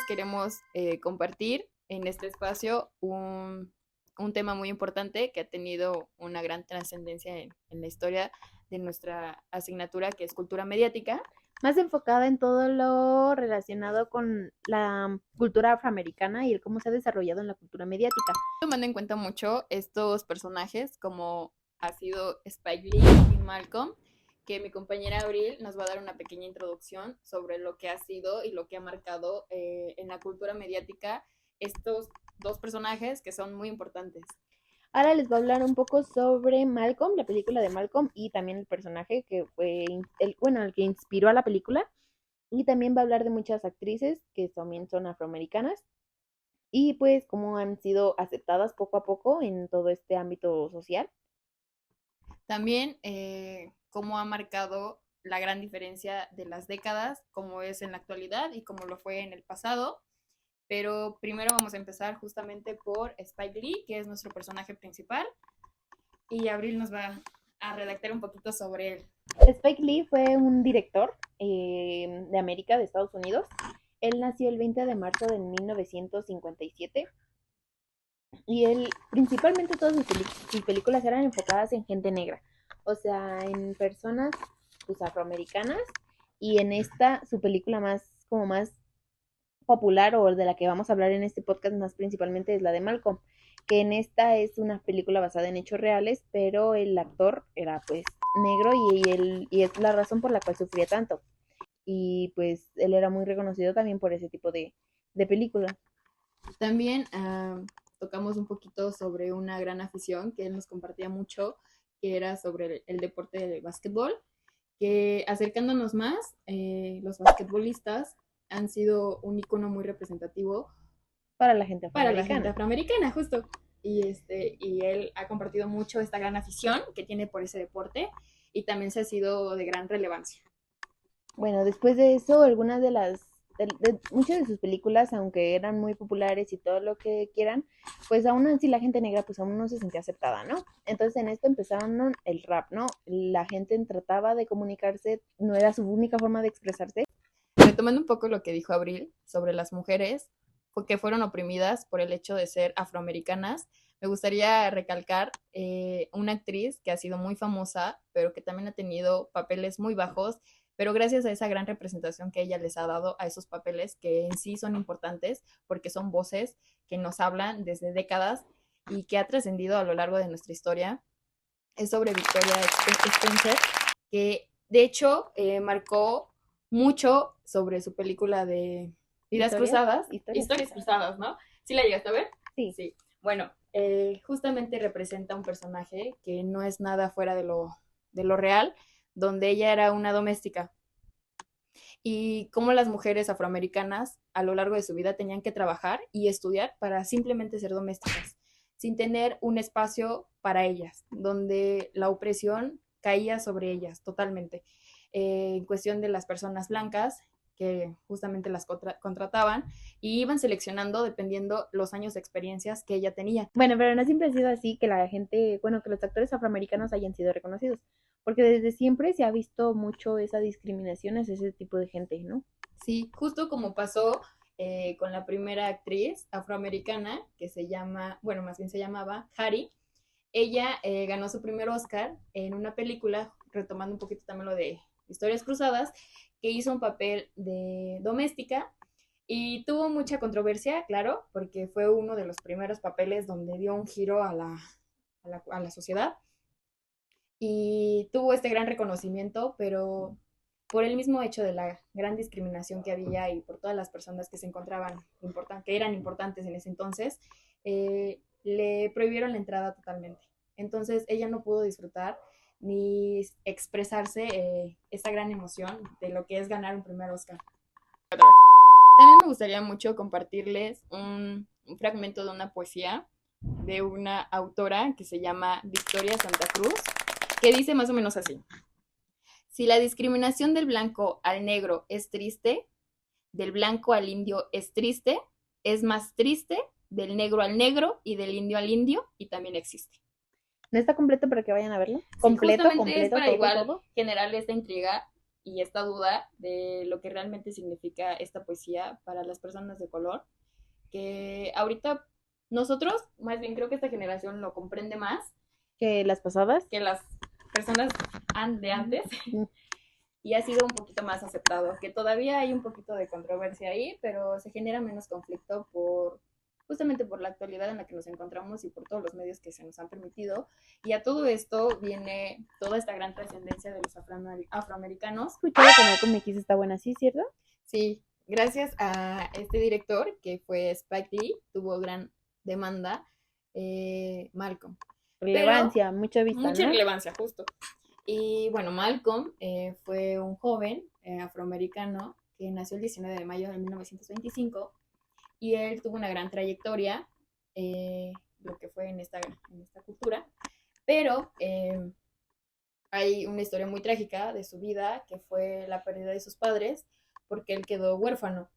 queremos compartir en este espacio un tema muy importante que ha tenido una gran trascendencia en la historia de nuestra asignatura, que es cultura mediática. Más enfocada en todo lo relacionado con la cultura afroamericana y el cómo se ha desarrollado en la cultura mediática. Tomando en cuenta mucho estos personajes como ha sido Spike Lee y Malcolm, que mi compañera Abril nos va a dar una pequeña introducción sobre lo que ha sido y lo que ha marcado en la cultura mediática estos dos personajes que son muy importantes. Ahora les voy a hablar un poco sobre Malcolm, la película de Malcolm, y también el personaje que fue el que inspiró a la película. Y también va a hablar de muchas actrices que también son afroamericanas y pues cómo han sido aceptadas poco a poco en todo este ámbito social. También cómo ha marcado la gran diferencia de las décadas, como es en la actualidad y como lo fue en el pasado. Pero primero vamos a empezar justamente por Spike Lee, que es nuestro personaje principal, y Abril nos va a redactar un poquito sobre él. Spike Lee fue un director de América, de Estados Unidos. Él nació el 20 de marzo de 1957 y él, principalmente todas sus películas eran enfocadas en gente negra, o sea, en personas pues afroamericanas, y en esta, su película más popular o de la que vamos a hablar en este podcast más principalmente es la de Malcolm, que en esta es una película basada en hechos reales, pero el actor era pues negro y es la razón por la cual sufría tanto. Y pues él era muy reconocido también por ese tipo de películas. También tocamos un poquito sobre una gran afición que él nos compartía mucho, que era sobre el deporte del básquetbol, que acercándonos más, los basquetbolistas han sido un icono muy representativo Para la gente para la gente afroamericana. afroamericana, justo. Y él ha compartido mucho esta gran afición que tiene por ese deporte y también se ha sido de gran relevancia. Bueno, después de eso, algunas muchas de sus películas, aunque eran muy populares y todo lo que quieran, pues aún así la gente negra pues aún no se sentía aceptada, ¿no? Entonces en esto empezaron el rap, ¿no? La gente trataba de comunicarse, no era su única forma de expresarse. Retomando un poco lo que dijo Abril sobre las mujeres que fueron oprimidas por el hecho de ser afroamericanas, me gustaría recalcar una actriz que ha sido muy famosa, pero que también ha tenido papeles muy bajos, pero gracias a esa gran representación que ella les ha dado a esos papeles, que en sí son importantes porque son voces que nos hablan desde décadas y que ha trascendido a lo largo de nuestra historia, es sobre Victoria Spencer, que de hecho marcó mucho sobre su película de Vidas Cruzadas, Historias Cruzadas, ¿no? ¿Sí la llegaste a ver? Sí. Sí. Bueno, justamente representa un personaje que no es nada fuera de lo real, donde ella era una doméstica. Y cómo las mujeres afroamericanas a lo largo de su vida tenían que trabajar y estudiar para simplemente ser domésticas, sin tener un espacio para ellas, donde la opresión caía sobre ellas totalmente. En cuestión de las personas blancas, que justamente las contrataban y iban seleccionando dependiendo los años de experiencias que ella tenía. Bueno, pero no siempre ha sido así que la gente, bueno, que los actores afroamericanos hayan sido reconocidos, porque desde siempre se ha visto mucho esa discriminación hacia ese tipo de gente, ¿no? Sí, justo como pasó con la primera actriz afroamericana que se llama, bueno, más bien se llamaba Hattie. Ella ganó su primer Oscar en una película, retomando un poquito también lo de Historias Cruzadas, que hizo un papel de doméstica y tuvo mucha controversia, claro, porque fue uno de los primeros papeles donde dio un giro a la sociedad y tuvo este gran reconocimiento, pero por el mismo hecho de la gran discriminación que había y por todas las personas que se encontraban, que eran importantes en ese entonces, le prohibieron la entrada totalmente. Entonces ella no pudo disfrutar ni expresarse esa gran emoción de lo que es ganar un primer Oscar. También me gustaría mucho compartirles un fragmento de una poesía de una autora que se llama Victoria Santa Cruz, que dice más o menos así. Si la discriminación del blanco al negro es triste, del blanco al indio es triste, es más triste del negro al negro y del indio al indio y también existe. ¿No está completo para que vayan a verlo? Sí, Completo, justamente es completo, para todo, igual todo. generar esta intriga y esta duda de lo que realmente significa esta poesía para las personas de color, que ahorita nosotros, más bien creo que esta generación lo comprende más ¿Que las pasadas? que las personas de antes y ha sido un poquito más aceptado, que todavía hay un poquito de controversia ahí, pero se genera menos conflicto por justamente por la actualidad en la que nos encontramos y por todos los medios que se nos han permitido. Y a todo esto viene toda esta gran trascendencia de los afroamericanos. Escuchado que Malcolm X está buena, ¿sí, cierto? Sí, gracias a este director que fue Spike Lee, tuvo gran demanda Malcolm. Relevancia, Pero, mucha vista, mucha ¿no? relevancia, justo. Y bueno, Malcolm fue un joven afroamericano que nació el 19 de mayo de 1925 y él tuvo una gran trayectoria, lo que fue en esta cultura, pero hay una historia muy trágica de su vida que fue la pérdida de sus padres porque él quedó huérfano.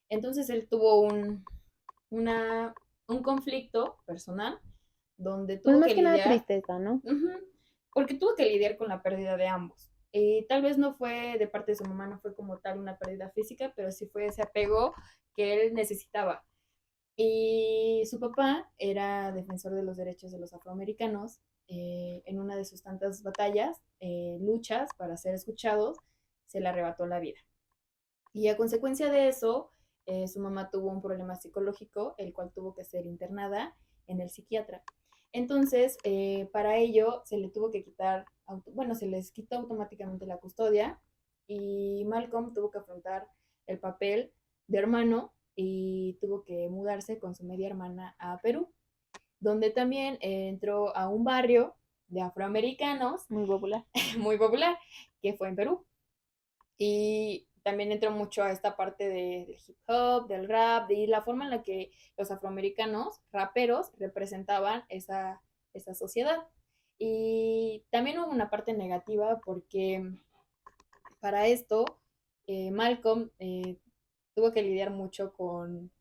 Entonces él tuvo un conflicto personal donde Pues tuvo más que que nada lidiar, tristeza, ¿no? porque tuvo que lidiar con la pérdida de ambos. Tal vez no fue de parte de su mamá, no fue como tal una pérdida física, pero sí fue ese apego que él necesitaba. Y su papá era defensor de los derechos de los afroamericanos. En una de sus tantas batallas, luchas para ser escuchados, se le arrebató la vida. Y a consecuencia de eso, su mamá tuvo un problema psicológico, el cual tuvo que ser internada en el psiquiatra. Entonces, para ello se le tuvo que quitar, bueno, se les quitó automáticamente la custodia y Malcolm tuvo que afrontar el papel de hermano y tuvo que mudarse con su media hermana a Perú, donde también entró a un barrio de afroamericanos Muy popular. muy popular, que fue en Perú. Y también entró mucho a esta parte del hip hop, del rap, de la forma en la que los afroamericanos, raperos, representaban esa sociedad. Y también hubo una parte negativa porque para esto Malcolm tuvo que lidiar mucho con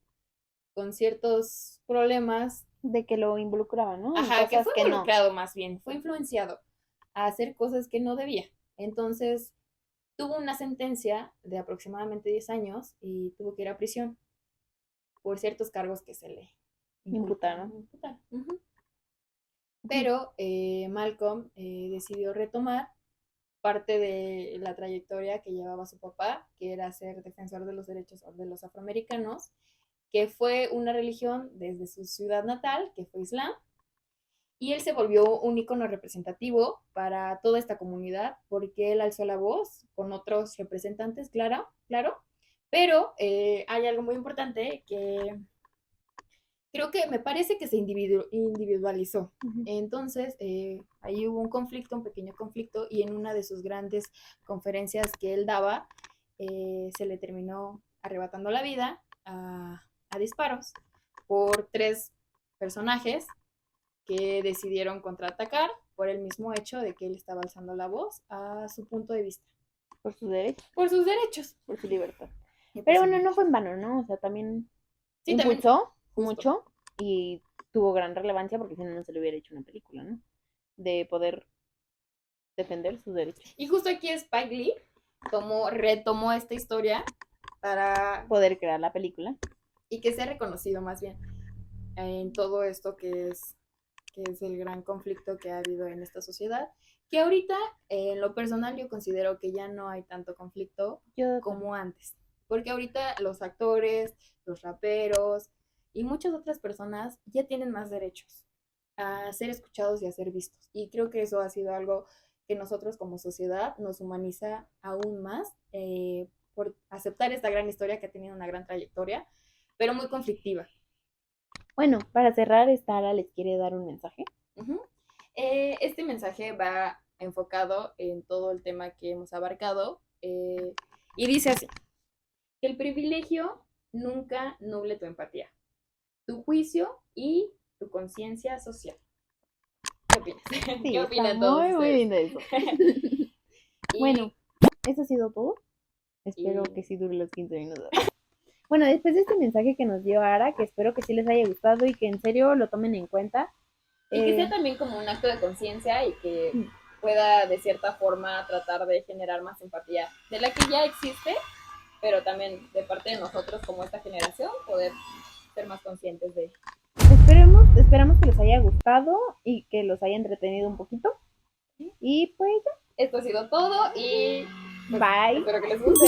ciertos problemas. De que lo involucraba, ¿no? En Ajá, que cosas fue que no. involucrado más bien, fue influenciado a hacer cosas que no debía. Entonces, tuvo una sentencia de aproximadamente 10 años y tuvo que ir a prisión por ciertos cargos que se le Imputaron. imputan. Pero Malcolm decidió retomar parte de la trayectoria que llevaba su papá, que era ser defensor de los derechos de los afroamericanos, que fue una religión desde su ciudad natal, que fue Islam, y él se volvió un ícono representativo para toda esta comunidad porque él alzó la voz con otros representantes, claro, claro, pero hay algo muy importante que creo que me parece que se individualizó. Entonces, ahí hubo un conflicto, un pequeño conflicto, y en una de sus grandes conferencias que él daba, se le terminó arrebatando la vida a disparos por tres personajes que decidieron contraatacar por el mismo hecho de que él estaba alzando la voz a su punto de vista. Por sus derechos. Por sus derechos. Por su libertad. Por Pero su bueno, no derecho. fue en vano, ¿no? O sea, también Sí, también, impulsó justo. mucho y tuvo gran relevancia porque si no, no se le hubiera hecho una película, ¿no? De poder defender sus derechos. Y justo aquí Spike Lee retomó esta historia para Poder crear la película. y que sea reconocido más bien en todo esto que es el gran conflicto que ha habido en esta sociedad, que ahorita en lo personal yo considero que ya no hay tanto conflicto como antes, porque ahorita los actores, los raperos y muchas otras personas ya tienen más derechos a ser escuchados y a ser vistos, y creo que eso ha sido algo que nosotros como sociedad nos humaniza aún más por aceptar esta gran historia que ha tenido una gran trayectoria, pero muy conflictiva. Bueno, para cerrar, Stara les quiere dar un mensaje. Este mensaje va enfocado en todo el tema que hemos abarcado y dice así, que el privilegio nunca nuble tu empatía, tu juicio y tu conciencia social. ¿Qué opinas? Sí, ¿Qué opinan está todos muy, muy ustedes? lindo eso. Bueno, eso ha sido todo. Espero que sí dure los 15 minutos. Bueno, después de este mensaje que nos dio Ara, que espero que sí les haya gustado y que en serio lo tomen en cuenta. Y que sea también como un acto de conciencia y que pueda de cierta forma tratar de generar más empatía de la que ya existe, pero también de parte de nosotros como esta generación poder ser más conscientes de. Esperamos que les haya gustado y que los haya entretenido un poquito. Y pues Esto ha sido todo y pues, bye. espero que les guste.